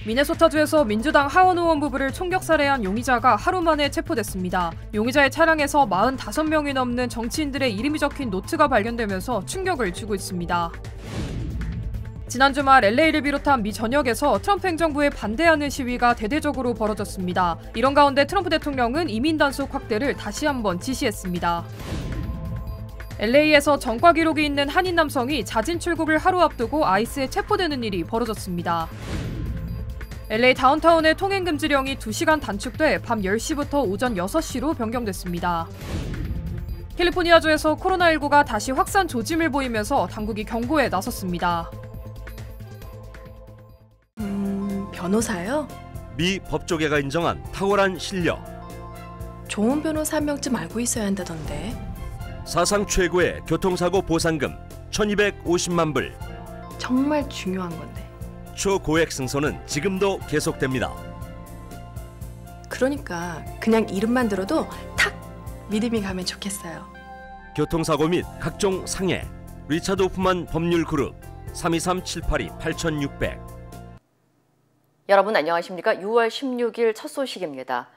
미네소타주에서 민주당 하원 의원 부부를 총격 살해한 용의자가 하루 만에 체포됐습니다. 용의자의 차량에서 45명이 넘는 정치인들의 이름이 적힌 노트가 발견되면서 충격을 주고 있습니다. 지난 주말 LA를 비롯한 미 전역에서 트럼프 행정부에 반대하는 시위가 대대적으로 벌어졌습니다. 이런 가운데 트럼프 대통령은 이민 단속 확대를 다시 한번 지시했습니다. LA에서 전과 기록이 있는 한인 남성이 자진 출국을 하루 앞두고 ICE에 체포되는 일이 벌어졌습니다. LA 다운타운의 통행 금지령이 2시간 단축돼 밤 10시부터 오전 6시로 변경됐습니다. 캘리포니아주에서 코로나19가 다시 확산 조짐을 보이면서 당국이 경고에 나섰습니다. 변호사요? 미 법조계가 인정한 탁월한 실력. 좋은 변호사 한 명쯤 알고 있어야 한다던데. 사상 최고의 교통사고 보상금 1,250만 불. 정말 중요한 건데. 초고액 승소는 지금도 계속됩니다. 그러니까 그냥 이름만 들어도 탁 믿음이 가면 좋겠어요. 교통사고 및 각종 상해. 리차드 호프만 법률그룹 323-782-8600. 여러분 안녕하십니까? 6월 16일 첫 소식입니다.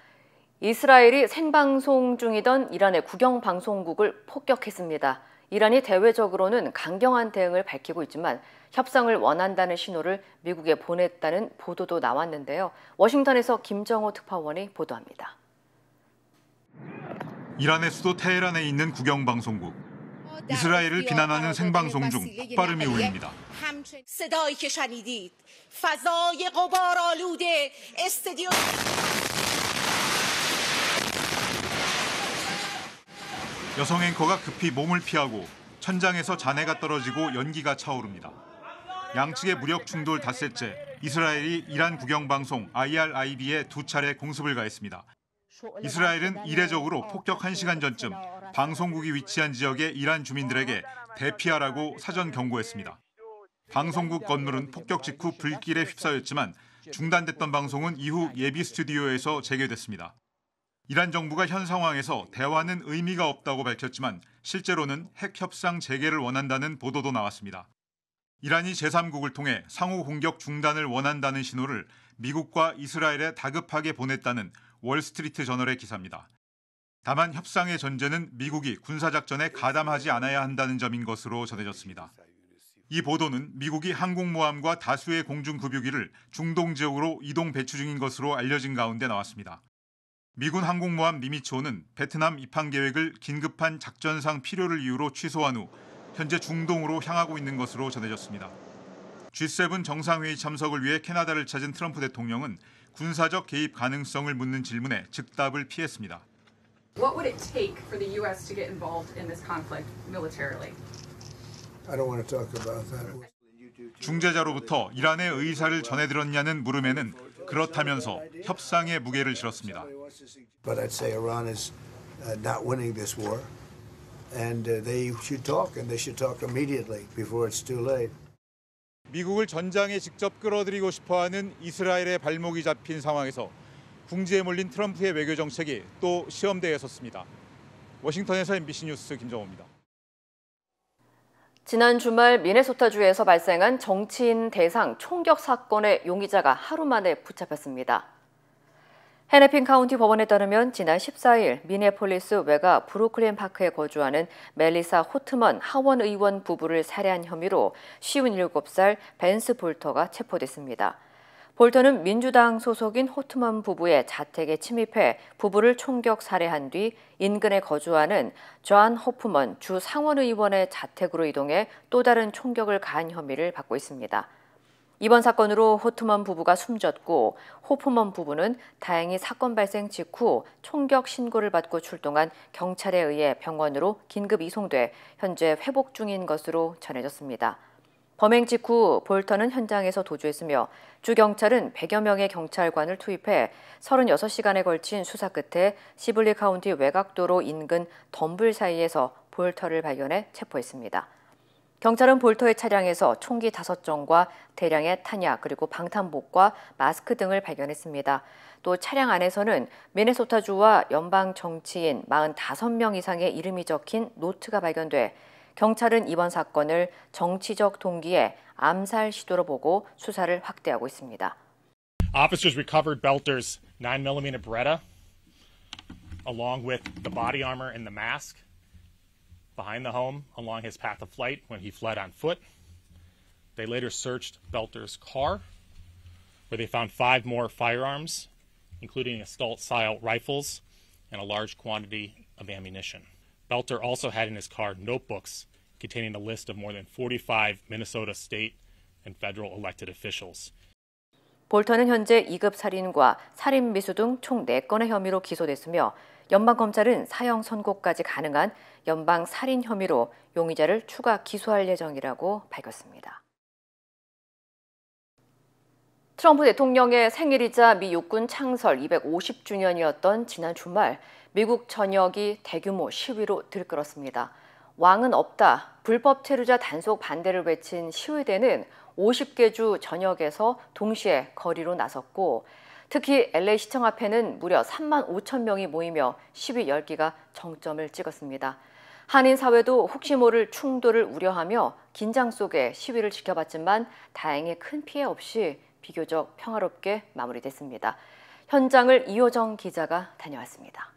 이스라엘이 생방송 중이던 이란의 국영방송국을 폭격했습니다. 이란이 대외적으로는 강경한 대응을 밝히고 있지만 협상을 원한다는 신호를 미국에 보냈다는 보도도 나왔는데요. 워싱턴에서 김정호 특파원이 보도합니다. 이란의 수도 테헤란에 있는 국영방송국. 이스라엘을 비난하는 생방송 중 폭발음이 울립니다. 여성 앵커가 급히 몸을 피하고 천장에서 잔해가 떨어지고 연기가 차오릅니다. 양측의 무력 충돌 닷새째 이스라엘이 이란 국영방송 IRIB에 2차례 공습을 가했습니다. 이스라엘은 이례적으로 폭격 1시간 전쯤 방송국이 위치한 지역의 이란 주민들에게 대피하라고 사전 경고했습니다. 방송국 건물은 폭격 직후 불길에 휩싸였지만 중단됐던 방송은 이후 예비 스튜디오에서 재개됐습니다. 이란 정부가 현 상황에서 대화는 의미가 없다고 밝혔지만 실제로는 핵 협상 재개를 원한다는 보도도 나왔습니다. 이란이 제3국을 통해 상호 공격 중단을 원한다는 신호를 미국과 이스라엘에 다급하게 보냈다는 월스트리트 저널의 기사입니다. 다만 협상의 전제는 미국이 군사작전에 가담하지 않아야 한다는 점인 것으로 전해졌습니다. 이 보도는 미국이 항공모함과 다수의 공중급유기를 중동 지역으로 이동 배치 중인 것으로 알려진 가운데 나왔습니다. 미군 항공모함 니미츠호는 베트남 입항 계획을 긴급한 작전상 필요를 이유로 취소한 후 현재 중동으로 향하고 있는 것으로 전해졌습니다. G7 정상회의 참석을 위해 캐나다를 찾은 트럼프 대통령은 군사적 개입 가능성을 묻는 질문에 즉답을 피했습니다. What would it take for the U.S. to get involved in this conflict militarily? I don't want to talk about that. 중재자로부터 이란의 의사를 전해들었냐는 물음에는 그렇다면서 협상의 무게를 실었습니다. But I'd say Iran is not winning this war, and they should talk, and they should talk immediately before it's too late. 미국을 전장에 직접 끌어들이고 싶어하는 이스라엘의 발목이 잡힌 상황에서 궁지에 몰린 트럼프의 외교 정책이 또 시험대에 섰습니다. 워싱턴에서 MBC 뉴스 김정호입니다. 지난 주말 미네소타주에서 발생한 정치인 대상 총격 사건의 용의자가 하루 만에 붙잡혔습니다. 헤네핀 카운티 법원에 따르면 지난 14일 미네폴리스 외가 브루클린 파크에 거주하는 멜리사 호트먼 하원 의원 부부를 살해한 혐의로 57살 벤스 볼터가 체포됐습니다. 볼터는 민주당 소속인 호트먼 부부의 자택에 침입해 부부를 총격 살해한 뒤 인근에 거주하는 존 호프먼 주 상원의원의 자택으로 이동해 또 다른 총격을 가한 혐의를 받고 있습니다. 이번 사건으로 호트먼 부부가 숨졌고 호프먼 부부는 다행히 사건 발생 직후 총격 신고를 받고 출동한 경찰에 의해 병원으로 긴급 이송돼 현재 회복 중인 것으로 전해졌습니다. 범행 직후 볼터는 현장에서 도주했으며 주 경찰은 100여 명의 경찰관을 투입해 36시간에 걸친 수사 끝에 시블리 카운티 외곽도로 인근 덤불 사이에서 볼터를 발견해 체포했습니다. 경찰은 볼터의 차량에서 총기 5정과 대량의 탄약 그리고 방탄복과 마스크 등을 발견했습니다. 또 차량 안에서는 미네소타주와 연방 정치인 45명 이상의 이름이 적힌 노트가 발견돼 경찰은 이번 사건을 정치적 동기의 암살 시도로 보고 수사를 확대하고 있습니다. Officers recovered Belter's 9mm Beretta, along with the body armor and the mask, behind the home along his path of flight when he fled on foot. They later searched Belter's car, where they found 5 more firearms, including assault-style rifles and a large quantity of ammunition. Belter also had in his car notebooks containing a list of more than 45 Minnesota state and federal elected officials. 볼턴은 현재 2급 살인과 살인 미수 등 총 4건의 혐의로 기소됐으며 연방검찰은 사형 선고까지 가능한 연방 살인 혐의로 용의자를 추가 기소할 예정이라고 밝혔습니다. 트럼프 대통령의 생일이자 미 육군 창설 250주년이었던 지난 주말 미국 전역이 대규모 시위로 들끓었습니다. 왕은 없다, 불법 체류자 단속 반대를 외친 시위대는 50개 주 전역에서 동시에 거리로 나섰고 특히 LA 시청 앞에는 무려 3만 5천 명이 모이며 시위 열기가 정점을 찍었습니다. 한인 사회도 혹시 모를 충돌을 우려하며 긴장 속에 시위를 지켜봤지만 다행히 큰 피해 없이 비교적 평화롭게 마무리됐습니다. 현장을 이호정 기자가 다녀왔습니다.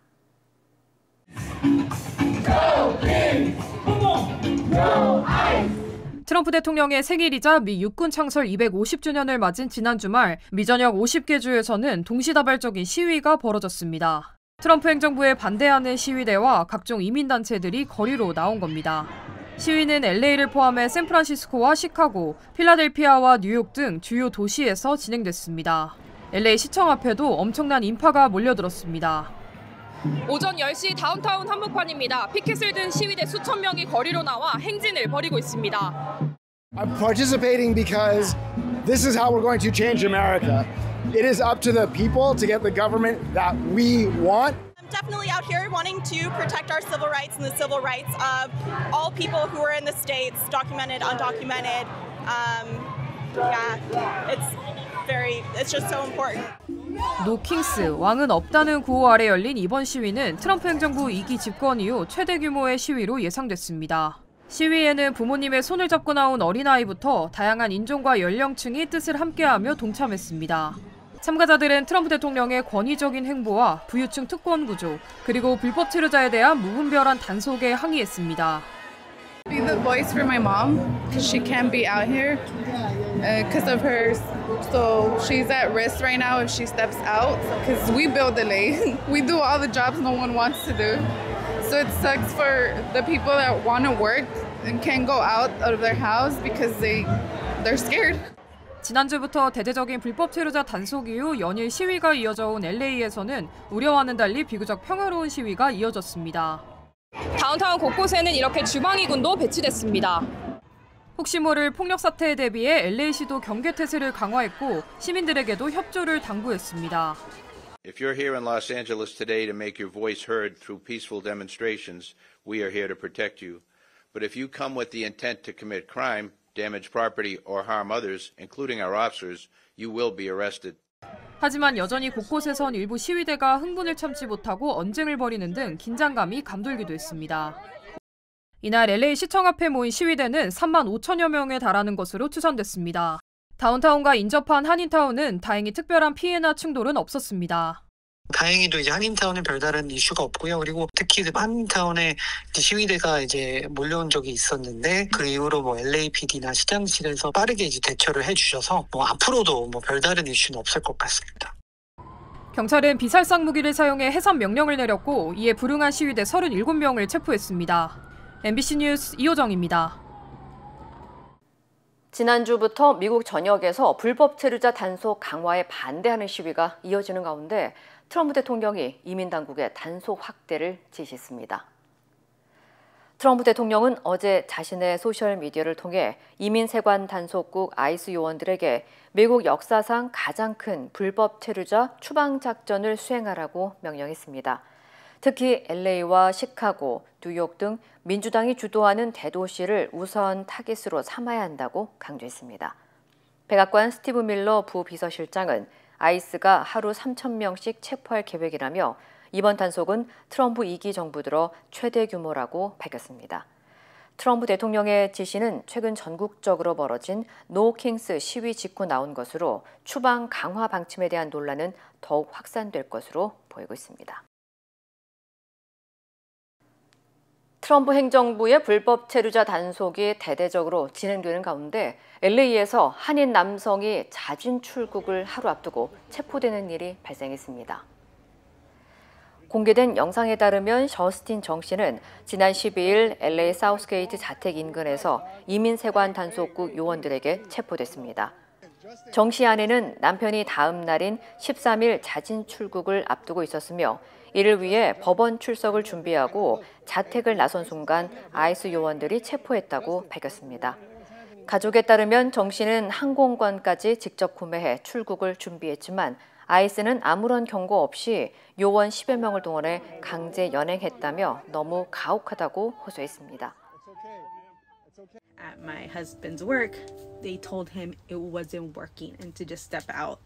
트럼프 대통령의 생일이자 미 육군 창설 250주년을 맞은 지난 주말 미 전역 50개 주에서는 동시다발적인 시위가 벌어졌습니다. 트럼프 행정부에 반대하는 시위대와 각종 이민단체들이 거리로 나온 겁니다. 시위는 LA를 포함해 샌프란시스코와 시카고, 필라델피아와 뉴욕 등 주요 도시에서 진행됐습니다. LA 시청 앞에도 엄청난 인파가 몰려들었습니다. 오전 10시 다운타운 한복판입니다. 피켓을 든 시위대 수천 명이 거리로 나와 행진을 벌이고 있습니다. I'm participating because this is how we're going to change America. It is up to the people to get the government that we want. I'm definitely out here wanting to protect our civil rights and the civil rights of all people who are in the states, documented, undocumented. It's just so important. 노 킹스, 왕은 없다는 구호 아래 열린 이번 시위는 트럼프 행정부 2기 집권 이후 최대 규모의 시위로 예상됐습니다. 시위에는 부모님의 손을 잡고 나온 어린아이부터 다양한 인종과 연령층이 뜻을 함께하며 동참했습니다. 참가자들은 트럼프 대통령의 권위적인 행보와 부유층 특권 구조, 그리고 불법 체류자에 대한 무분별한 단속에 항의했습니다. Be the voice for my mom because she can't be out here because of her. So she's at risk right now if she steps out because we build the lane. We do all the jobs no one wants to do. So it sucks for the people that want to work and can't go out of their house because they're scared. 지난주부터 대대적인 불법 체류자 단속 이후 연일 시위가 이어져 온 LA에서는 우려와는 달리 비교적 평화로운 시위가 이어졌습니다. 다운타운 곳곳에는 이렇게 주방위군도 배치됐습니다. 혹시 모를 폭력 사태에 대비해 LA시도 경계태세를 강화했고 시민들에게도 협조를 당부했습니다. If you're here in Los Angeles today to make your voice heard through peaceful demonstrations, we are here to protect you. But if you come with the intent to commit crime, damage property, or harm others, including our officers, you will be arrested. 하지만 여전히 곳곳에선 일부 시위대가 흥분을 참지 못하고 언쟁을 벌이는 등 긴장감이 감돌기도 했습니다. 이날 LA 시청 앞에 모인 시위대는 3만 5천여 명에 달하는 것으로 추산됐습니다. 다운타운과 인접한 한인타운은 다행히 특별한 피해나 충돌은 없었습니다. 다행히도 이제 한인타운은 별다른 이슈가 없고요. 그리고 특히 한인타운에 시위대가 이제 몰려온 적이 있었는데 그 이후로 뭐 LAPD나 시장실에서 빠르게 이제 대처를 해주셔서 앞으로도 별다른 이슈는 없을 것 같습니다. 경찰은 비살상 무기를 사용해 해산 명령을 내렸고 이에 불응한 시위대 37명을 체포했습니다. MBC 뉴스 이호정입니다. 지난주부터 미국 전역에서 불법 체류자 단속 강화에 반대하는 시위가 이어지는 가운데 트럼프 대통령이 이민 당국의 단속 확대를 지시했습니다. 트럼프 대통령은 어제 자신의 소셜미디어를 통해 이민 세관 단속국 ICE 요원들에게 미국 역사상 가장 큰 불법 체류자 추방 작전을 수행하라고 명령했습니다. 특히 LA와 시카고, 뉴욕 등 민주당이 주도하는 대도시를 우선 타깃으로 삼아야 한다고 강조했습니다. 백악관 스티브 밀러 부비서실장은 아이스가 하루 3,000명씩 체포할 계획이라며 이번 단속은 트럼프 2기 정부 들어 최대 규모라고 밝혔습니다. 트럼프 대통령의 지시는 최근 전국적으로 벌어진 노 킹스 시위 직후 나온 것으로 추방 강화 방침에 대한 논란은 더욱 확산될 것으로 보이고 있습니다. 트럼프 행정부의 불법 체류자 단속이 대대적으로 진행되는 가운데 LA에서 한인 남성이 자진 출국을 하루 앞두고 체포되는 일이 발생했습니다. 공개된 영상에 따르면 저스틴 정 씨는 지난 12일 LA 사우스게이트 자택 인근에서 이민세관 단속국 요원들에게 체포됐습니다. 정 씨 아내는 남편이 다음 날인 13일 자진 출국을 앞두고 있었으며 이를 위해 법원 출석을 준비하고 자택을 나선 순간 아이스 요원들이 체포했다고 밝혔습니다. 가족에 따르면 정 씨는 항공권까지 직접 구매해 출국을 준비했지만 아이스는 아무런 경고 없이 요원 10여 명을 동원해 강제 연행했다며 너무 가혹하다고 호소했습니다. At my husband's work, they told him it wasn't working and to just step out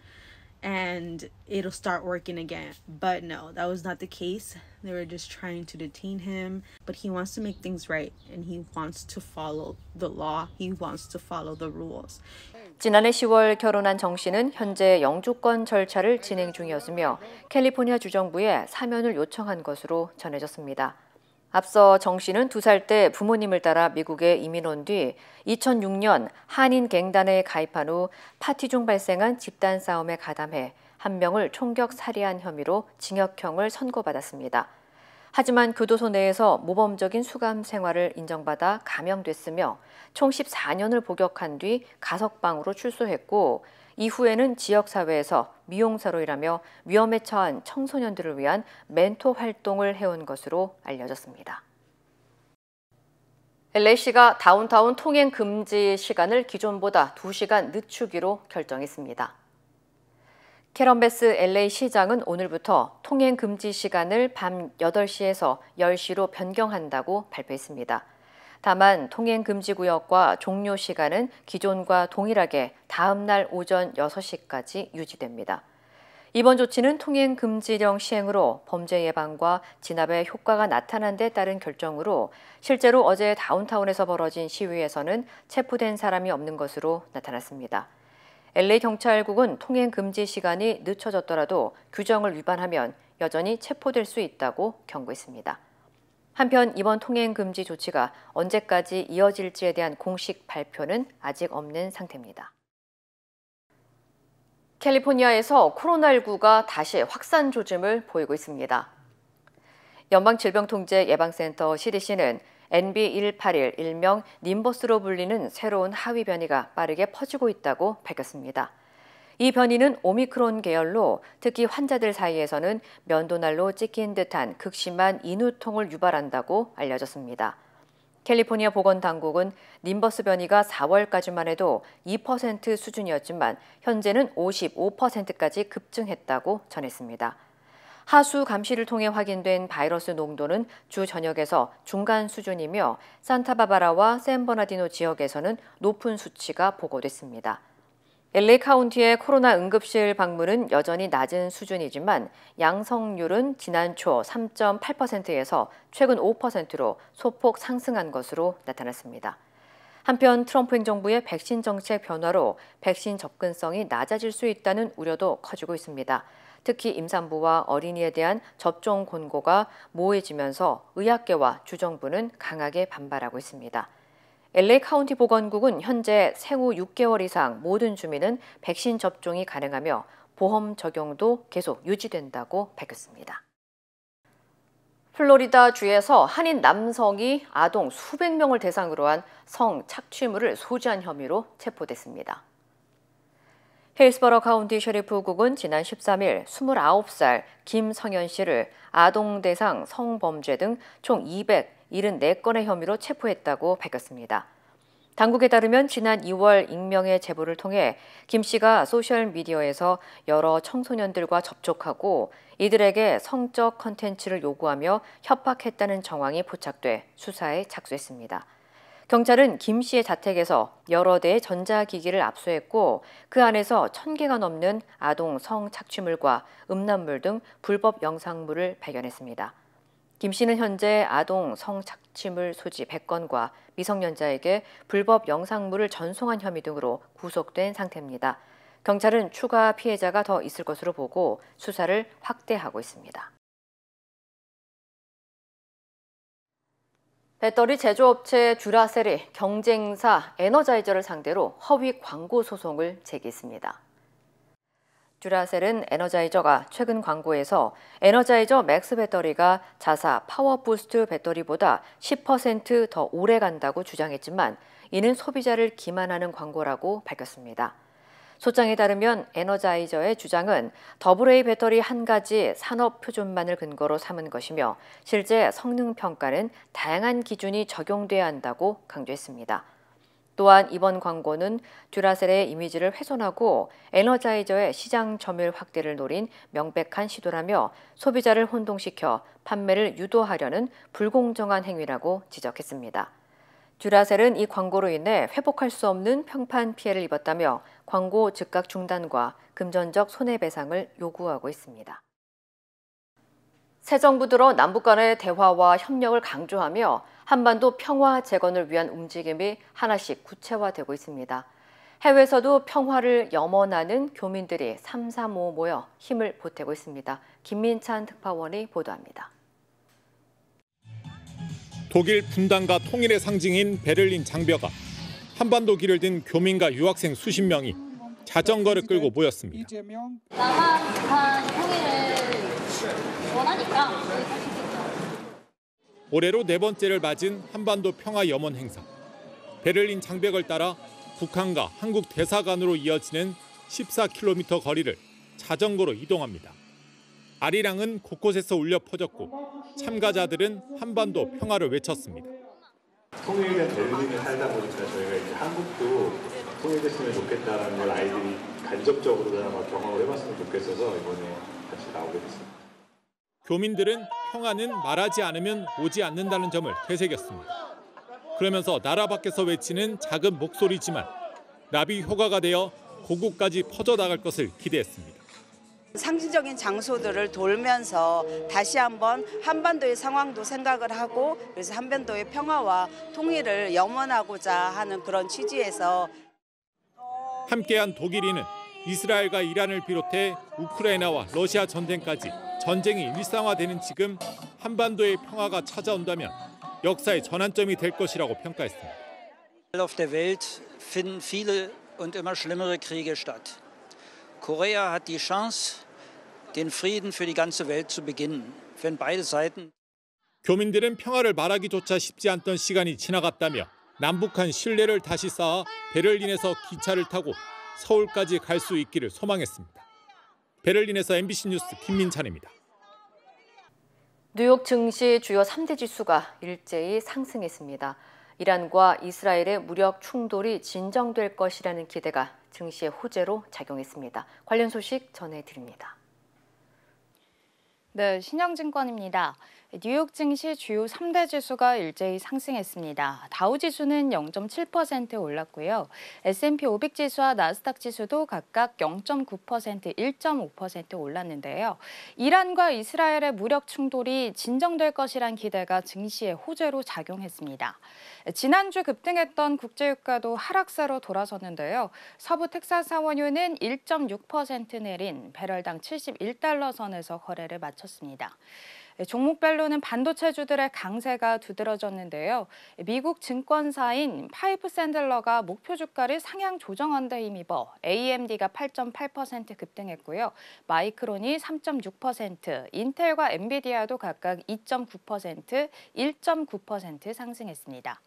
and it'll start working again. But no, that was not the case. They were just trying to detain him, but he wants to make things right and he wants to follow the law. He wants to follow the rules. 지난해 10월 결혼한 정 씨는 현재 영주권 절차를 진행 중이었으며 캘리포니아 주정부에 사면을 요청한 것으로 전해졌습니다. 앞서 정 씨는 2살 때 부모님을 따라 미국에 이민 온 뒤 2006년 한인 갱단에 가입한 후 파티 중 발생한 집단 싸움에 가담해 한 명을 총격 살해한 혐의로 징역형을 선고받았습니다. 하지만 교도소 내에서 모범적인 수감 생활을 인정받아 감형됐으며 총 14년을 복역한 뒤 가석방으로 출소했고 이후에는 지역사회에서 미용사로 일하며 위험에 처한 청소년들을 위한 멘토 활동을 해온 것으로 알려졌습니다. LA시가 다운타운 통행 금지 시간을 기존보다 2시간 늦추기로 결정했습니다. 캐런 베스 LA 시장은 오늘부터 통행 금지 시간을 밤 8시에서 10시로 변경한다고 발표했습니다. 다만 통행 금지 구역과 종료 시간은 기존과 동일하게 다음 날 오전 6시까지 유지됩니다. 이번 조치는 통행 금지령 시행으로 범죄 예방과 진압에 효과가 나타난 데 따른 결정으로 실제로 어제 다운타운에서 벌어진 시위에서는 체포된 사람이 없는 것으로 나타났습니다. LA 경찰국은 통행 금지 시간이 늦춰졌더라도 규정을 위반하면 여전히 체포될 수 있다고 경고했습니다. 한편 이번 통행 금지 조치가 언제까지 이어질지에 대한 공식 발표는 아직 없는 상태입니다. 캘리포니아에서 코로나19가 다시 확산 조짐을 보이고 있습니다. 연방질병통제예방센터 CDC는 NB181 일명 님버스로 불리는 새로운 하위 변이가 빠르게 퍼지고 있다고 밝혔습니다. 이 변이는 오미크론 계열로 특히 환자들 사이에서는 면도날로 찍힌 듯한 극심한 인후통을 유발한다고 알려졌습니다. 캘리포니아 보건당국은 님버스 변이가 4월까지만 해도 2% 수준이었지만 현재는 55%까지 급증했다고 전했습니다. 하수 감시를 통해 확인된 바이러스 농도는 주 전역에서 중간 수준이며 산타바바라와 샌버나디노 지역에서는 높은 수치가 보고됐습니다. LA 카운티의 코로나 응급실 방문은 여전히 낮은 수준이지만 양성률은 지난 초 3.8%에서 최근 5%로 소폭 상승한 것으로 나타났습니다. 한편 트럼프 행정부의 백신 정책 변화로 백신 접근성이 낮아질 수 있다는 우려도 커지고 있습니다. 특히 임산부와 어린이에 대한 접종 권고가 모호해지면서 의학계와 주정부는 강하게 반발하고 있습니다. LA 카운티 보건국은 현재 생후 6개월 이상 모든 주민은 백신 접종이 가능하며 보험 적용도 계속 유지된다고 밝혔습니다. 플로리다 주에서 한인 남성이 아동 수백 명을 대상으로 한 성착취물을 소지한 혐의로 체포됐습니다. 힐스버러 카운티 셰리프국은 지난 13일 29살 김성현 씨를 아동 대상 성범죄 등 총 274건의 혐의로 체포했다고 밝혔습니다. 당국에 따르면 지난 2월 익명의 제보를 통해 김 씨가 소셜미디어에서 여러 청소년들과 접촉하고 이들에게 성적 컨텐츠를 요구하며 협박했다는 정황이 포착돼 수사에 착수했습니다. 경찰은 김 씨의 자택에서 여러 대의 전자기기를 압수했고 그 안에서 1000개가 넘는 아동 성착취물과 음란물 등 불법 영상물을 발견했습니다. 김 씨는 현재 아동 성착취물 소지 100건과 미성년자에게 불법 영상물을 전송한 혐의 등으로 구속된 상태입니다. 경찰은 추가 피해자가 더 있을 것으로 보고 수사를 확대하고 있습니다. 배터리 제조업체 듀라셀이 경쟁사 에너자이저를 상대로 허위 광고 소송을 제기했습니다. 듀라셀은 에너자이저가 최근 광고에서 에너자이저 맥스 배터리가 자사 파워부스트 배터리보다 10% 더 오래 간다고 주장했지만 이는 소비자를 기만하는 광고라고 밝혔습니다. 소장에 따르면 에너자이저의 주장은 AA 배터리 한 가지 산업 표준만을 근거로 삼은 것이며 실제 성능 평가는 다양한 기준이 적용돼야 한다고 강조했습니다. 또한 이번 광고는 듀라셀의 이미지를 훼손하고 에너자이저의 시장 점유율 확대를 노린 명백한 시도라며 소비자를 혼동시켜 판매를 유도하려는 불공정한 행위라고 지적했습니다. 듀라셀은 이 광고로 인해 회복할 수 없는 평판 피해를 입었다며 광고 즉각 중단과 금전적 손해배상을 요구하고 있습니다. 새 정부 들어 남북 간의 대화와 협력을 강조하며 한반도 평화 재건을 위한 움직임이 하나씩 구체화되고 있습니다. 해외에서도 평화를 염원하는 교민들이 삼삼오오 모여 힘을 보태고 있습니다. 김민찬 특파원이 보도합니다. 독일 분단과 통일의 상징인 베를린 장벽 앞 한반도 길을 든 교민과 유학생 수십 명이 자전거를 끌고 모였습니다. 남한, 북한 통일을 원하니까 올해로 네 번째를 맞은 한반도 평화 염원 행사. 베를린 장벽을 따라 북한과 한국 대사관으로 이어지는 14km 거리를 자전거로 이동합니다. 아리랑은 곳곳에서 울려 퍼졌고 참가자들은 한반도 평화를 외쳤습니다. 통일된 베를린에 살다 보니까 저희가 이제 한국도 통일됐으면 좋겠다는 걸 아이들이 간접적으로나마 경험을 해봤으면 좋겠어서 이번에 같이 나오게 됐습니다. 교민들은 평화는 말하지 않으면 오지 않는다는 점을 되새겼습니다. 그러면서 나라 밖에서 외치는 작은 목소리지만 나비 효과가 되어 고국까지 퍼져나갈 것을 기대했습니다. 상징적인 장소들을 돌면서 다시 한번 한반도의 상황도 생각을 하고 그래서 한반도의 평화와 통일을 염원하고자 하는 그런 취지에서 함께한 독일인은 이스라엘과 이란을 비롯해 우크라이나와 러시아 전쟁까지 전쟁이 일상화되는 지금 한반도의 평화가 찾아온다면 역사의 전환점이 될 것이라고 평가했습니다. Auf der Welt finden viele und immer schlimmere Kriege statt. Korea hat die Chance, den Frieden für die ganze Welt zu beginnen, wenn beide Seiten. 교민들은 평화를 말하기조차 쉽지 않던 시간이 지나갔다며 남북한 신뢰를 다시 쌓아 베를린에서 기차를 타고 서울까지 갈 수 있기를 소망했습니다. 베를린에서 MBC 뉴스 김민찬입니다. 뉴욕 증시 주요 3대 지수가 일제히 상승했습니다. 이란과 이스라엘의 무력 충돌이 진정될 것이라는 기대가 증시의 호재로 작용했습니다. 관련 소식 전해드립니다. 네, 신영증권입니다. 뉴욕 증시 주요 3대 지수가 일제히 상승했습니다. 다우지수는 0.7% 올랐고요. S&P 500 지수와 나스닥 지수도 각각 0.9%, 1.5% 올랐는데요. 이란과 이스라엘의 무력 충돌이 진정될 것이란 기대가 증시의 호재로 작용했습니다. 지난주 급등했던 국제유가도 하락세로 돌아섰는데요. 서부 텍사스 원유는 1.6% 내린 배럴당 71달러 선에서 거래를 마쳤습니다. 종목별로는 반도체주들의 강세가 두드러졌는데요. 미국 증권사인 파이프 샌들러가 목표 주가를 상향 조정한 데 힘입어 AMD가 8.8% 급등했고요. 마이크론이 3.6%, 인텔과 엔비디아도 각각 2.9%, 1.9% 상승했습니다.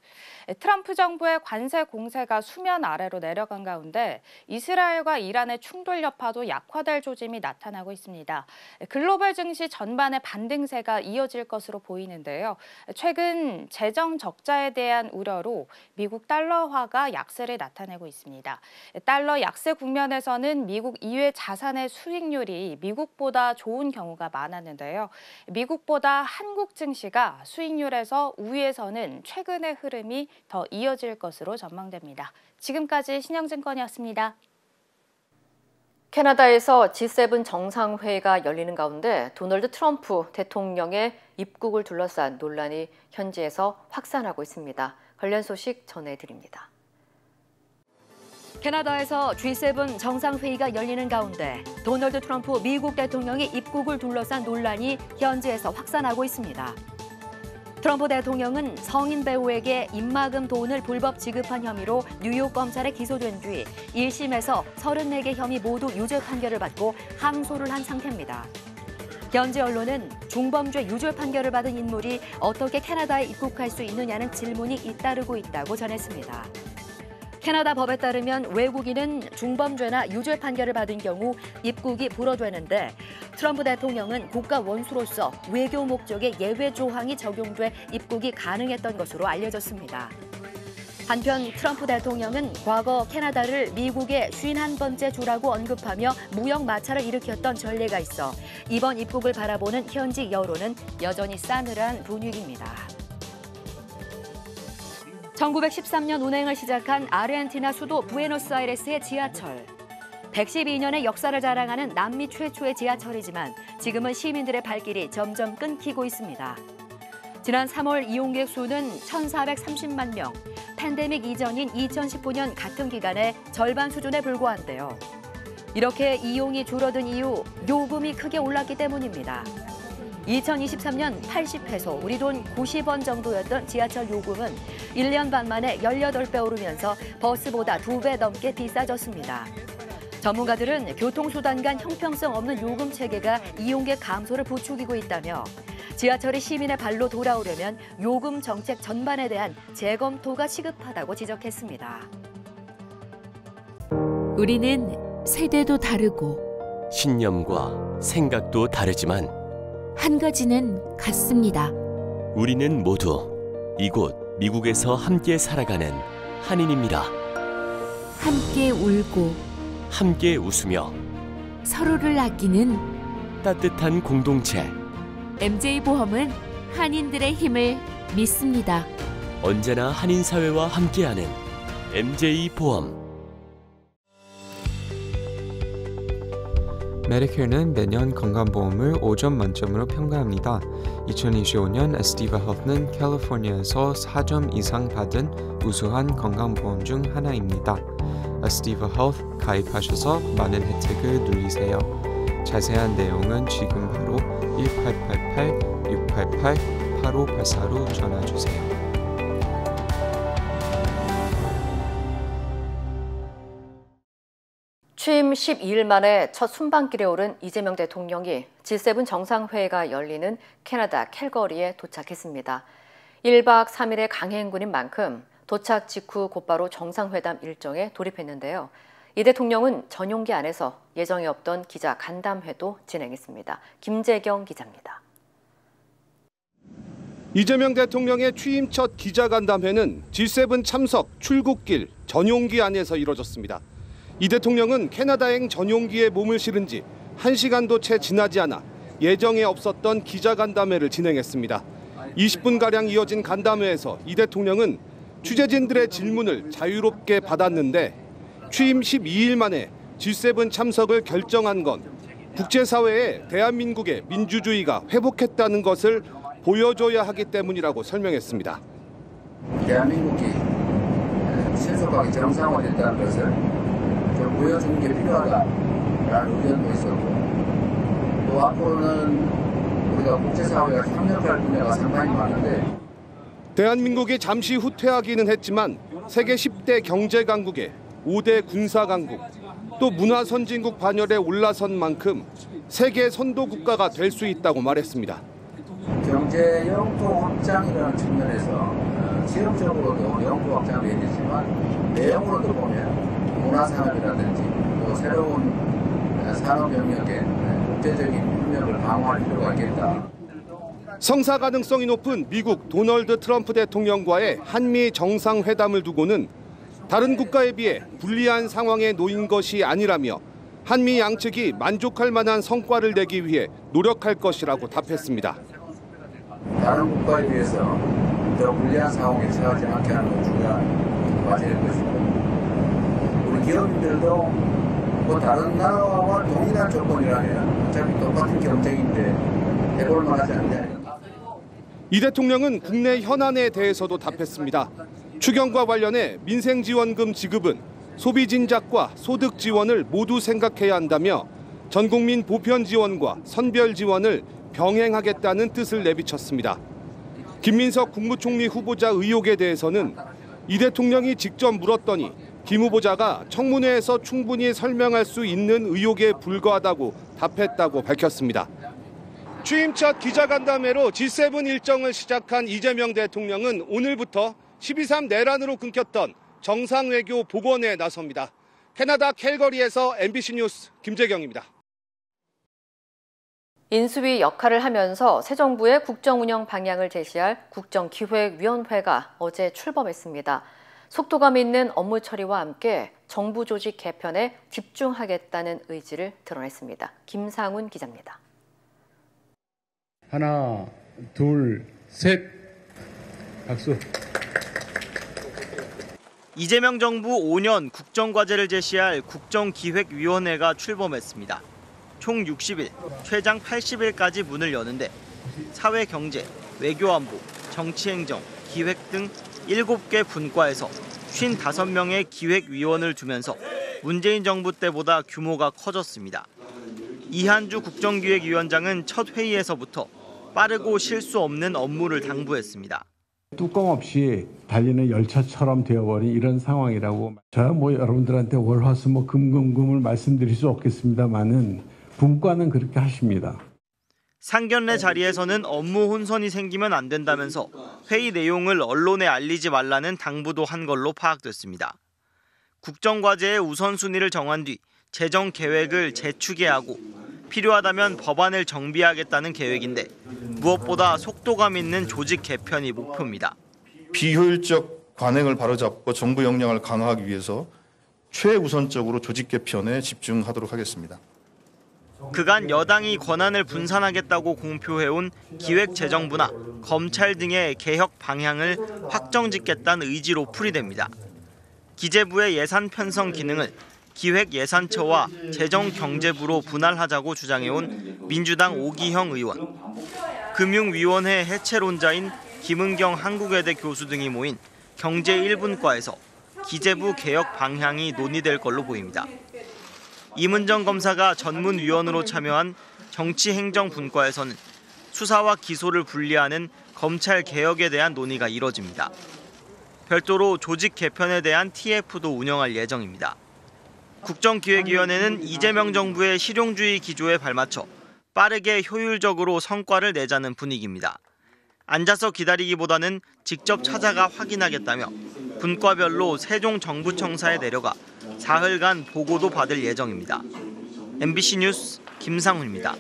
트럼프 정부의 관세 공세가 수면 아래로 내려간 가운데 이스라엘과 이란의 충돌 여파도 약화될 조짐이 나타나고 있습니다. 글로벌 증시 전반의 반등세가 이어질 것으로 보이는데요. 최근 재정 적자에 대한 우려로 미국 달러화가 약세를 나타내고 있습니다. 달러 약세 국면에서는 미국 이외 자산의 수익률이 미국보다 좋은 경우가 많았는데요. 미국보다 한국 증시가 수익률에서 우위에서는 최근의 흐름이 더 이어질 것으로 전망됩니다. 지금까지 신영증권이었습니다. 캐나다에서 G7 정상회의가 열리는 가운데 도널드 트럼프 대통령의 입국을 둘러싼 논란이 현지에서 확산하고 있습니다. 관련 소식 전해드립니다. 캐나다에서 G7 정상회의가 열리는 가운데 도널드 트럼프 미국 대통령이 입국을 둘러싼 논란이 현지에서 확산하고 있습니다. 트럼프 대통령은 성인 배우에게 입막음 돈을 불법 지급한 혐의로 뉴욕 검찰에 기소된 뒤 1심에서 34개 혐의 모두 유죄 판결을 받고 항소를 한 상태입니다. 현지 언론은 중범죄 유죄 판결을 받은 인물이 어떻게 캐나다에 입국할 수 있느냐는 질문이 잇따르고 있다고 전했습니다. 캐나다 법에 따르면 외국인은 중범죄나 유죄 판결을 받은 경우 입국이 불허되는데 트럼프 대통령은 국가 원수로서 외교 목적의 예외 조항이 적용돼 입국이 가능했던 것으로 알려졌습니다. 한편 트럼프 대통령은 과거 캐나다를 미국의 51번째 주라고 언급하며 무역 마찰을 일으켰던 전례가 있어 이번 입국을 바라보는 현지 여론은 여전히 싸늘한 분위기입니다. 1913년 운행을 시작한 아르헨티나 수도 부에노스아이레스의 지하철. 112년의 역사를 자랑하는 남미 최초의 지하철이지만 지금은 시민들의 발길이 점점 끊기고 있습니다. 지난 3월 이용객 수는 1,430만 명, 팬데믹 이전인 2019년 같은 기간의 절반 수준에 불과한데요. 이렇게 이용이 줄어든 이유, 요금이 크게 올랐기 때문입니다. 2023년 80페소, 우리 돈 90원 정도였던 지하철 요금은 1년 반 만에 18배 오르면서 버스보다 2배 넘게 비싸졌습니다. 전문가들은 교통수단 간 형평성 없는 요금 체계가 이용객 감소를 부추기고 있다며 지하철이 시민의 발로 돌아오려면 요금 정책 전반에 대한 재검토가 시급하다고 지적했습니다. 우리는 세대도 다르고 신념과 생각도 다르지만 한 가지는 같습니다. 우리는 모두 이곳 미국에서 함께 살아가는 한인입니다. 함께 울고 함께 웃으며 서로를 아끼는 따뜻한 공동체. MJ보험은 한인들의 힘을 믿습니다. 언제나 한인 사회와 함께하는 MJ보험. 메디케어는 매년 건강보험을 5점 만점으로 평가합니다. 2025년 에스티바 헬스는 캘리포니아에서 4점 이상 받은 우수한 건강보험 중 하나입니다. 에스티바 헬스 가입하셔서 많은 혜택을 누리세요. 자세한 내용은 지금 바로 1888-688-8584로 전화주세요. 취임 12일 만에 첫 순방길에 오른 이재명 대통령이 G7 정상회의가 열리는 캐나다 캘거리에 도착했습니다. 1박 3일의 강행군인 만큼 도착 직후 곧바로 정상회담 일정에 돌입했는데요. 이 대통령은 전용기 안에서 예정에 없던 기자 간담회도 진행했습니다. 김재경 기자입니다. 이재명 대통령의 취임 첫 기자간담회는 G7 참석 출국길 전용기 안에서 이뤄졌습니다. 이 대통령은 캐나다행 전용기에 몸을 실은 지 1시간도 채 지나지 않아 예정에 없었던 기자간담회를 진행했습니다. 20분가량 이어진 간담회에서 이 대통령은 취재진들의 질문을 자유롭게 받았는데 취임 12일 만에 G7 참석을 결정한 건 국제사회에 대한민국의 민주주의가 회복했다는 것을 보여줘야 하기 때문이라고 설명했습니다. 대한민국이 신속하게 정상화됐다는 것을 좀 보여주는 게 필요하다라는 의견도 있었고 또 앞으로는 우리가 국제사회가 협력할 분야가 상당히 많은데 대한민국이 잠시 후퇴하기는 했지만 세계 10대 경제 강국의 5대 군사 강국 또 문화 선진국 반열에 올라선 만큼 세계 선도 국가가 될 수 있다고 말했습니다. 경제 영토 확장이라는 측면에서 지역적으로도 영토 확장도 있겠지만 내용으로도 보면 문화산업이라든지 또 새로운 산업 영역의 국제적인 협력을 강화할 필요가 있겠다. 성사 가능성이 높은 미국 도널드 트럼프 대통령과의 한미 정상회담을 두고는 다른 국가에 비해 불리한 상황에 놓인 것이 아니라며 한미 양측이 만족할 만한 성과를 내기 위해 노력할 것이라고 답했습니다. 다른 국가에 비해서 더 불리한 상황에 처하지 않게 하는 것 중요한 과제일 것이고 우리 기업인들도 뭐 다른 나라와 동일한 조건이라면 어차피 똑같은 경쟁인데 해볼 만하지 않냐. 이 대통령은 국내 현안에 대해서도 답했습니다. 추경과 관련해 민생지원금 지급은 소비 진작과 소득 지원을 모두 생각해야 한다며 전 국민 보편 지원과 선별 지원을 병행하겠다는 뜻을 내비쳤습니다. 김민석 국무총리 후보자 의혹에 대해서는 이 대통령이 직접 물었더니 김 후보자가 청문회에서 충분히 설명할 수 있는 의혹에 불과하다고 답했다고 밝혔습니다. 취임 첫 기자간담회로 G7 일정을 시작한 이재명 대통령은 오늘부터 12.3 내란으로 끊겼던 정상외교 복원에 나섭니다. 캐나다 캘거리에서 MBC 뉴스 김재경입니다. 인수위 역할을 하면서 새 정부의 국정운영 방향을 제시할 국정기획위원회가 어제 출범했습니다. 속도감 있는 업무 처리와 함께 정부 조직 개편에 집중하겠다는 의지를 드러냈습니다. 김상훈 기자입니다. 하나, 둘, 셋. 박수. 이재명 정부 5년 국정과제를 제시할 국정기획위원회가 출범했습니다. 총 60일, 최장 80일까지 문을 여는데 사회 경제, 외교안보, 정치행정, 기획 등 7개 분과에서 55명의 기획위원을 두면서 문재인 정부 때보다 규모가 커졌습니다. 이한주 국정기획위원장은 첫 회의에서부터 빠르고 실수 없는 업무를 당부했습니다. 뚜껑 없이 달리는 열차처럼 되어버린 이런 상황이라고 저야 여러분들한테 월화수목 금금금을 말씀드릴 수 없겠습니다만은 분과는 그렇게 하십니다. 상견례 자리에서는 업무 혼선이 생기면 안 된다면서 회의 내용을 언론에 알리지 말라는 당부도 한 걸로 파악됐습니다. 국정과제의 우선순위를 정한 뒤 재정 계획을 재추계하고 필요하다면 법안을 정비하겠다는 계획인데 무엇보다 속도감 있는 조직 개편이 목표입니다. 비효율적 관행을 바로잡고 정부 역량을 강화하기 위해서 최우선적으로 조직 개편에 집중하도록 하겠습니다. 그간 여당이 권한을 분산하겠다고 공표해온 기획재정부나 검찰 등의 개혁 방향을 확정짓겠다는 의지로 풀이됩니다. 기재부의 예산 편성 기능을 기획예산처와 재정경제부로 분할하자고 주장해온 민주당 오기형 의원, 금융위원회 해체론자인 김은경 한국외대 교수 등이 모인 경제 1분과에서 기재부 개혁 방향이 논의될 걸로 보입니다. 임은정 검사가 전문위원으로 참여한 정치행정분과에서는 수사와 기소를 분리하는 검찰 개혁에 대한 논의가 이뤄집니다. 별도로 조직 개편에 대한 TF도 운영할 예정입니다. 국정기획위원회는 이재명 정부의 실용주의 기조에 발맞춰 빠르게 효율적으로 성과를 내자는 분위기입니다. 앉아서 기다리기보다는 직접 찾아가 확인하겠다며 분과별로 세종정부청사에 내려가 사흘간 보고도 받을 예정입니다. MBC 뉴스 김상훈입니다.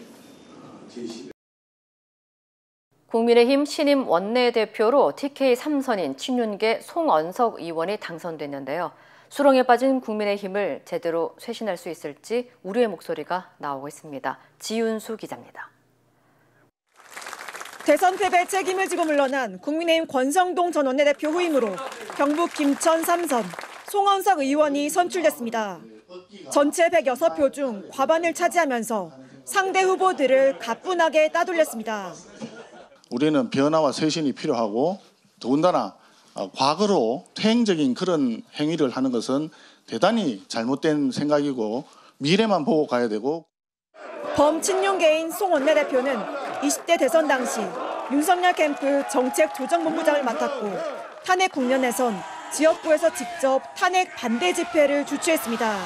국민의힘 신임 원내대표로 TK 3선인 친윤계 송언석 의원이 당선됐는데요. 수렁에 빠진 국민의힘을 제대로 쇄신할 수 있을지 우려의 목소리가 나오고 있습니다. 지윤수 기자입니다. 대선 패배 책임을 지고 물러난 국민의힘 권성동 전 원내대표 후임으로 경북 김천 3선 송언석 의원이 선출됐습니다. 전체 106표 중 과반을 차지하면서 상대 후보들을 가뿐하게 따돌렸습니다. 우리는 변화와 쇄신이 필요하고 더군다나 과거로 퇴행적인 그런 행위를 하는 것은 대단히 잘못된 생각이고 미래만 보고 가야 되고. 범친윤계인 송 원내대표는 20대 대선 당시 윤석열 캠프 정책조정본부장을 맡았고 탄핵 국면에선 지역구에서 직접 탄핵 반대 집회를 주최했습니다.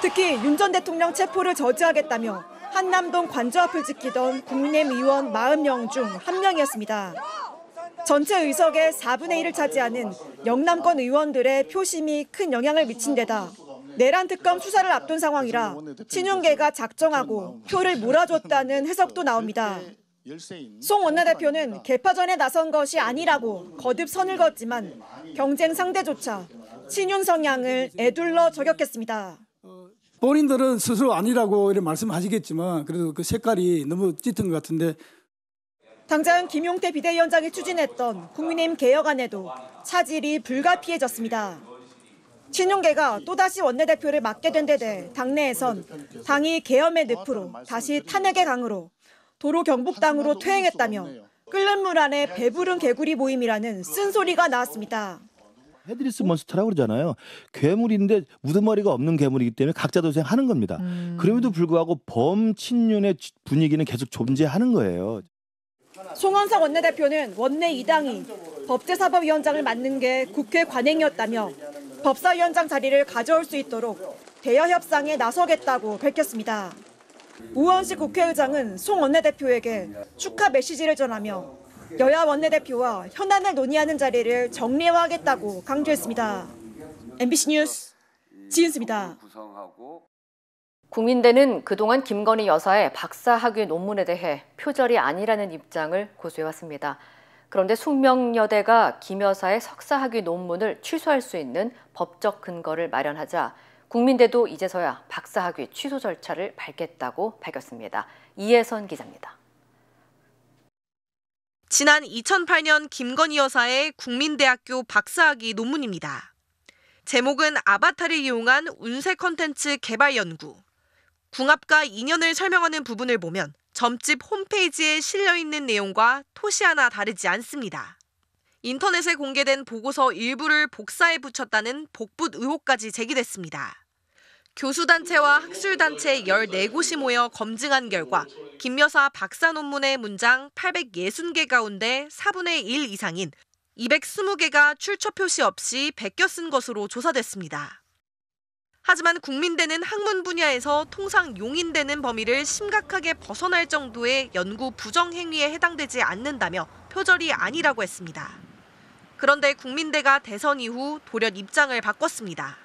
특히 윤 전 대통령 체포를 저지하겠다며 한남동 관저 앞을 지키던 국민의힘 의원 40명 중 1명이었습니다. 전체 의석의 4분의 1을 차지하는 영남권 의원들의 표심이 큰 영향을 미친 데다 내란 특검 수사를 앞둔 상황이라 친윤계가 작정하고 표를 몰아줬다는 해석도 나옵니다. 송 원내대표는 개파전에 나선 것이 아니라고 거듭 선을 그었지만 경쟁 상대조차 친윤 성향을 에둘러 저격했습니다. 본인들은 스스로 아니라고 이렇게 말씀하시겠지만 그래도 그 색깔이 너무 짙은 것 같은데. 당장 김용태 비대위원장이 추진했던 국민의힘 개혁안에도 차질이 불가피해졌습니다. 친윤계가 또다시 원내대표를 맡게 된 데 대해 당내에선 당이 계엄의 늪으로 다시 탄핵의 강으로 도로 경북당으로 퇴행했다며 끓는 물 안에 배부른 개구리 모임이라는 쓴소리가 나왔습니다. 헤드리스 몬스터라고 그러잖아요. 괴물인데 우두머리가 없는 괴물이기 때문에 각자 도생하는 겁니다. 그럼에도 불구하고 범친윤의 분위기는 계속 존재하는 거예요. 송원석 원내대표는 원내 2당이 법제사법위원장을 맡는 게 국회 관행이었다며 법사위원장 자리를 가져올 수 있도록 대여 협상에 나서겠다고 밝혔습니다. 우원식 국회의장은 송 원내대표에게 축하 메시지를 전하며 여야 원내대표와 현안을 논의하는 자리를 정례화하겠다고 강조했습니다. MBC 뉴스 지은수입니다. 국민대는 그동안 김건희 여사의 박사학위 논문에 대해 표절이 아니라는 입장을 고수해왔습니다. 그런데 숙명여대가 김 여사의 석사학위 논문을 취소할 수 있는 법적 근거를 마련하자 국민대도 이제서야 박사학위 취소 절차를 밟겠다고 밝혔습니다. 이혜선 기자입니다. 지난 2008년 김건희 여사의 국민대학교 박사학위 논문입니다. 제목은 아바타를 이용한 운세 콘텐츠 개발 연구. 궁합과 인연을 설명하는 부분을 보면 점집 홈페이지에 실려있는 내용과 토시 하나 다르지 않습니다. 인터넷에 공개된 보고서 일부를 복사해 붙였다는 복붙 의혹까지 제기됐습니다. 교수단체와 학술단체 14곳이 모여 검증한 결과 김 여사 박사 논문의 문장 860개 가운데 4분의 1 이상인 220개가 출처 표시 없이 베껴 쓴 것으로 조사됐습니다. 하지만 국민대는 학문 분야에서 통상 용인되는 범위를 심각하게 벗어날 정도의 연구 부정 행위에 해당되지 않는다며 표절이 아니라고 했습니다. 그런데 국민대가 대선 이후 돌연 입장을 바꿨습니다.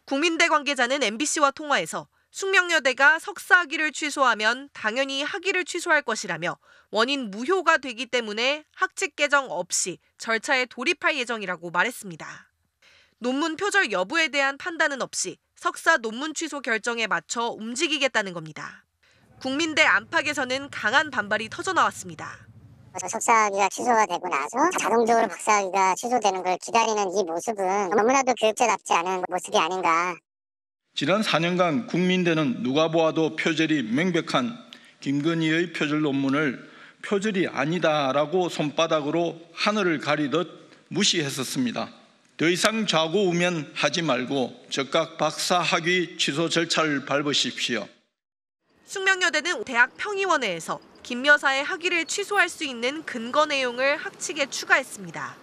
국민대 관계자는 MBC와 통화에서 숙명여대가 석사학위를 취소하면 당연히 학위를 취소할 것이라며 원인 무효가 되기 때문에 학칙 개정 없이 절차에 돌입할 예정이라고 말했습니다. 논문 표절 여부에 대한 판단은 없이 석사 논문 취소 결정에 맞춰 움직이겠다는 겁니다. 국민대 안팎에서는 강한 반발이 터져나왔습니다. 석사학위가 취소가 되고 나서 자동적으로 박사학위가 취소되는 걸 기다리는 이 모습은 너무나도 교육자답지 않은 모습이 아닌가. 지난 4년간 국민대는 누가 보아도 표절이 명백한 김건희의 표절 논문을 표절이 아니다라고 손바닥으로 하늘을 가리듯 무시했었습니다. 더 이상 좌고우면하지 말고 즉각 박사학위 취소 절차를 밟으십시오. 숙명여대는 대학 평의원회에서 김 여사의 학위를 취소할 수 있는 근거 내용을 학칙에 추가했습니다.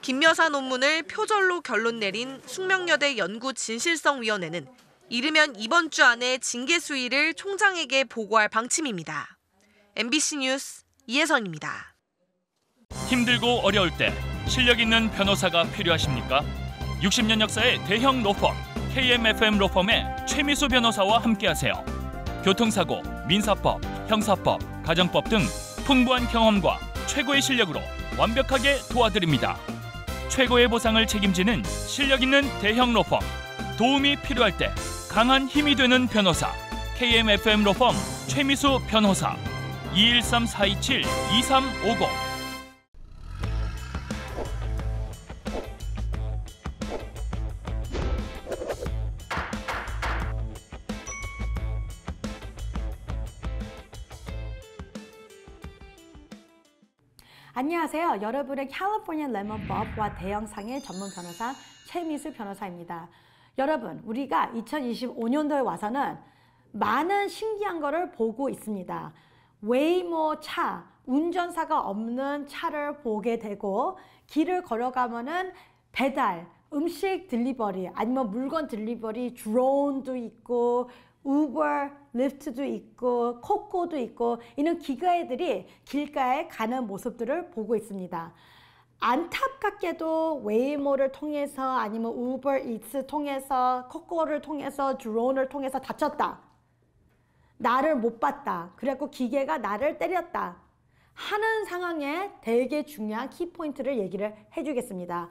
김 여사 논문을 표절로 결론 내린 숙명여대 연구진실성위원회는 이르면 이번 주 안에 징계 수위를 총장에게 보고할 방침입니다. MBC 뉴스 이혜선입니다. 힘들고 어려울 때 실력 있는 변호사가 필요하십니까? 60년 역사의 대형 로펌 KMFM 로펌의 최미수 변호사와 함께하세요. 교통사고, 민사법, 형사법, 가정법 등 풍부한 경험과 최고의 실력으로 완벽하게 도와드립니다. 최고의 보상을 책임지는 실력 있는 대형 로펌, 도움이 필요할 때 강한 힘이 되는 변호사 KMFM 로펌 최미수 변호사 213-427-2350. 안녕하세요. 여러분의 캘리포니아 레몬법과 대형상해 전문 변호사 최미수 변호사입니다. 여러분, 우리가 2025년도에 와서는 많은 신기한 거를 보고 있습니다. 웨이모 차, 운전사가 없는 차를 보게 되고 길을 걸어가면은 배달, 음식 딜리버리, 아니면 물건 딜리버리, 드론도 있고 우버, 리프트도 있고 코코도 있고 이런 기계들이 길가에 가는 모습들을 보고 있습니다. 안타깝게도 웨이모를 통해서 아니면 우버 이츠 통해서 코코를 통해서 드론을 통해서 다쳤다. 나를 못 봤다. 그래갖고 기계가 나를 때렸다. 하는 상황에 되게 중요한 키포인트를 얘기를 해주겠습니다.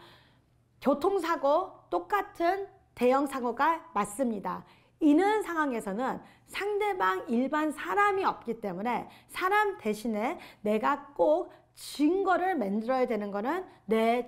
교통사고 똑같은 대형 사고가 맞습니다. 이런 상황에서는 상대방 일반 사람이 없기 때문에 사람 대신에 내가 꼭 증거를 만들어야 되는 거는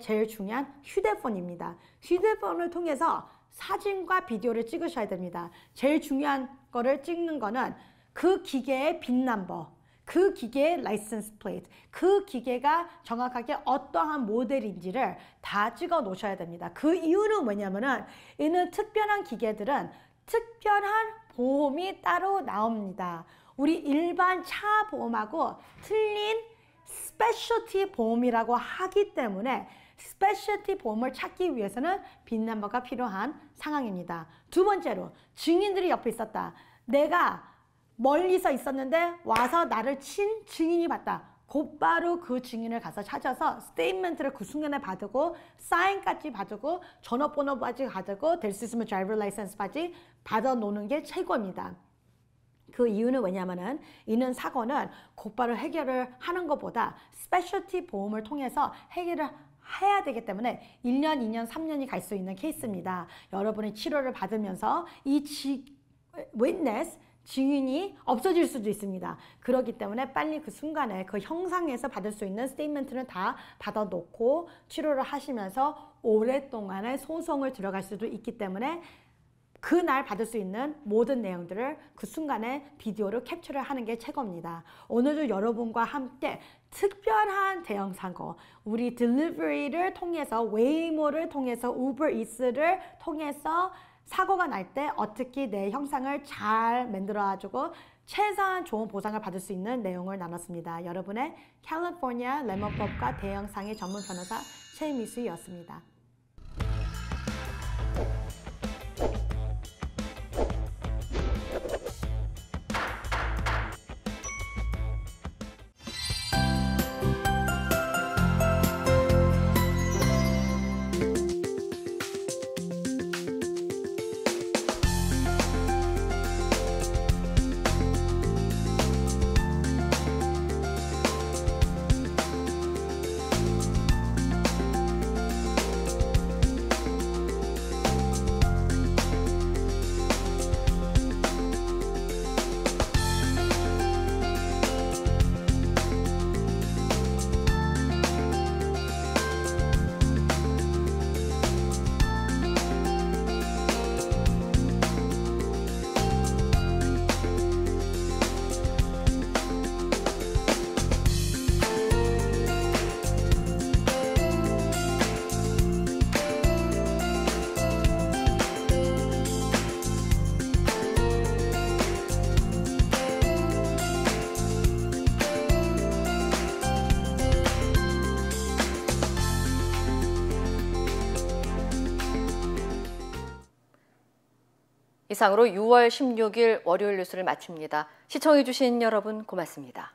제일 중요한 휴대폰입니다. 휴대폰을 통해서 사진과 비디오를 찍으셔야 됩니다. 제일 중요한 거를 찍는 거는 그 기계의 빈 넘버, 그 기계의 라이센스 플레이트, 그 기계가 정확하게 어떠한 모델인지를 다 찍어 놓으셔야 됩니다. 그 이유는 뭐냐면은 이는 특별한 기계들은 특별한 보험이 따로 나옵니다. 우리 일반 차 보험하고 틀린 스페셜티 보험이라고 하기 때문에 스페셜티 보험을 찾기 위해서는 빈 넘버가 필요한 상황입니다. 두 번째로 증인들이 옆에 있었다. 내가 멀리서 있었는데 와서 나를 친 증인이 봤다. 곧바로 그 증인을 가서 찾아서 스테이트먼트를 그 순간에 받고 사인까지 받고 전화번호까지 받고 될 수 있으면 드라이버 라이센스까지 받아 놓는 게 최고입니다. 그 이유는 왜냐면은 이는 사고는 곧바로 해결을 하는 것보다 스페셜티 보험을 통해서 해결을 해야 되기 때문에 1년, 2년, 3년이 갈 수 있는 케이스입니다. 여러분이 치료를 받으면서 이 witness, 증인이 없어질 수도 있습니다. 그렇기 때문에 빨리 그 순간에 그 형상에서 받을 수 있는 스테이트먼트는 다 받아놓고 치료를 하시면서 오랫동안의 소송을 들어갈 수도 있기 때문에 그날 받을 수 있는 모든 내용들을 그 순간에 비디오로 캡처를 하는 게 최고입니다. 오늘도 여러분과 함께 특별한 대형 사고, 우리 딜리버리를 통해서, 웨이모를 통해서, 우버 이츠를 통해서 사고가 날 때 어떻게 내 형상을 잘 만들어가지고 최소한 좋은 보상을 받을 수 있는 내용을 나눴습니다. 여러분의 캘리포니아 레몬법과 대형상해 전문 변호사 최미수였습니다. 이상으로 6월 16일 월요일 뉴스를 마칩니다. 시청해주신 여러분 고맙습니다.